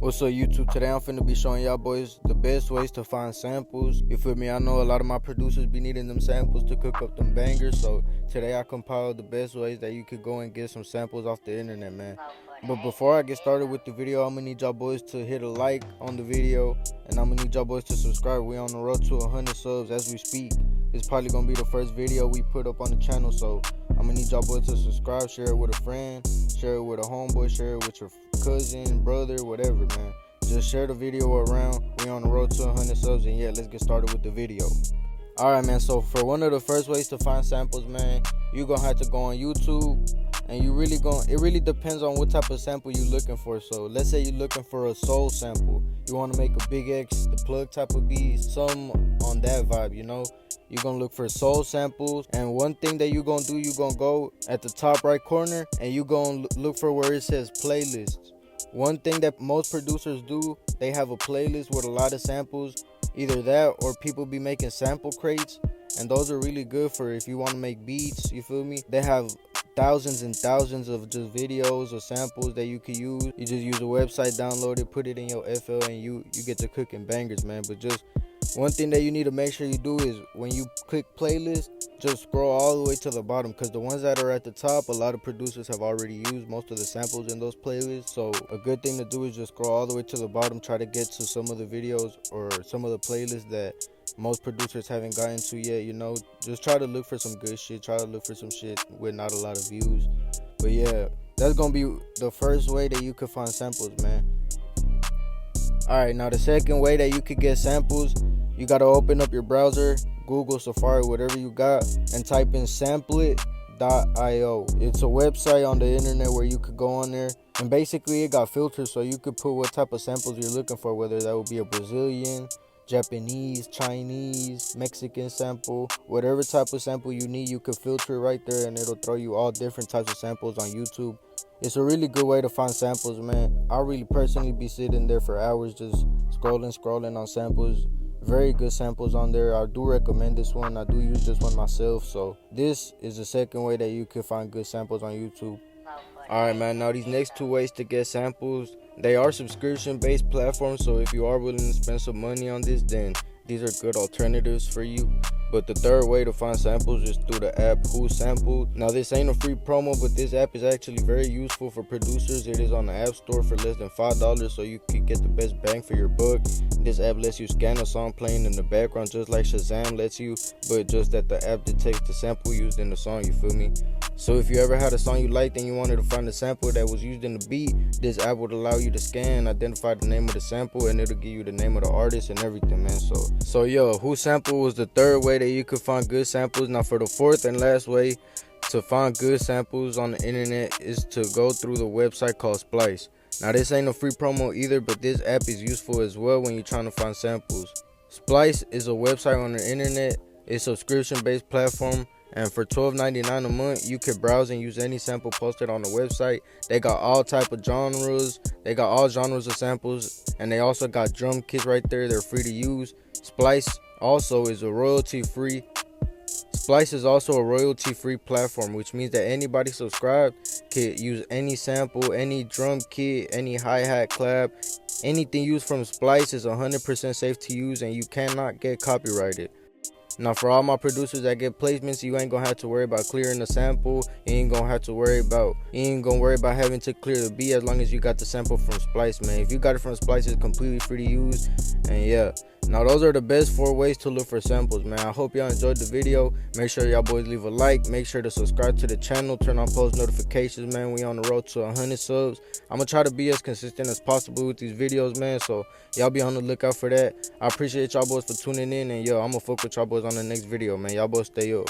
What's up, YouTube? Today I'm finna be showing y'all boys the best ways to find samples. You feel me? I know a lot of my producers be needing them samples to cook up them bangers, so today I compiled the best ways that you could go and get some samples off the internet, man. But before I get started with the video, I'm gonna need y'all boys to hit a like on the video, and I'm gonna need y'all boys to subscribe. We on the road to 100 subs as we speak. It's probably gonna be the first video we put up on the channel, so I'm gonna need y'all boys to subscribe, share it with a friend, share it with a homeboy, share it with your cousin, brother, whatever, man. Just share the video around. We on the road to 100 subs, and yeah, let's get started with the video. Alright, man, so for one of the first ways to find samples, man, you gonna have to go on YouTube, and it really depends on what type of sample you're looking for. So let's say you're looking for a soul sample, you want to make a Big X, the plug type of beat, some on that vibe, you know. You're gonna look for soul samples, and one thing that you're gonna do, you're gonna go at the top right corner and you're gonna look for where it says playlists. One thing that most producers do, they have a playlist with a lot of samples. Either that or people be making sample crates, and those are really good for if you want to make beats, you feel me. They have thousands and thousands of just videos or samples that you can use. You just use a website, download it, put it in your FL, and you get to cooking bangers, man. But just one thing that you need to make sure you do is when you click playlist, just scroll all the way to the bottom, because the ones that are at the top, a lot of producers have already used most of the samples in those playlists. So a good thing to do is just scroll all the way to the bottom, try to get to some of the videos or some of the playlists that most producers haven't gotten to yet, you know. Just try to look for some good shit, try to look for some shit with not a lot of views. But yeah, that's gonna be the first way that you could find samples, man. Alright, now the second way that you could get samples, you gotta open up your browser, Google, Safari, whatever you got, and type in samplit.io. It's a website on the internet where you could go on there, and basically it got filters, so you could put what type of samples you're looking for, whether that would be a Brazilian, Japanese, Chinese, Mexican sample, whatever type of sample you need, you could filter it right there, and it'll throw you all different types of samples on YouTube. It's a really good way to find samples, man. I really personally be sitting there for hours just scrolling on samples. Very good samples on there. I do recommend this one. I do use this one myself. So this is the second way that you can find good samples on YouTube. Alright, man, now these next two ways to get samples, they are subscription based platforms, so if you are willing to spend some money on this, then these are good alternatives for you. But the third way to find samples is through the app WhoSampled. Now this ain't a free promo, but this app is actually very useful for producers. It is on the App Store for less than $5, so you can get the best bang for your buck. This app lets you scan a song playing in the background just like Shazam lets you, but just that the app detects the sample used in the song, you feel me? So if you ever had a song you liked and you wanted to find a sample that was used in the beat, this app would allow you to scan, identify the name of the sample, and it'll give you the name of the artist and everything, man. So yo, WhoSampled was the third way that you could find good samples. Now for the fourth and last way to find good samples on the internet is to go through the website called Splice. Now this ain't a free promo either, but this app is useful as well when you're trying to find samples. Splice is a website on the internet. It's a subscription based platform, and for $12.99 a month you can browse and use any sample posted on the website. They got all type of genres, they got all genres of samples, and they also got drum kits right there. They're free to use. Splice is also a royalty-free platform, which means that anybody subscribed can use any sample, any drum kit, any hi-hat clap, anything used from Splice is 100% safe to use, and you cannot get copyrighted. Now for all my producers that get placements, you ain't gonna have to worry about clearing the sample. You ain't gonna worry about having to clear the beat as long as you got the sample from Splice, man. If you got it from Splice, it's completely free to use. And yeah, now those are the best 4 ways to look for samples, man. I hope y'all enjoyed the video. Make sure y'all boys leave a like, make sure to subscribe to the channel, turn on post notifications, man. We on the road to 100 subs. I'm gonna try to be as consistent as possible with these videos, man, so y'all be on the lookout for that. I appreciate y'all boys for tuning in, and yo, I'm gonna fuck with y'all boys on the next video, man. Y'all boys stay up.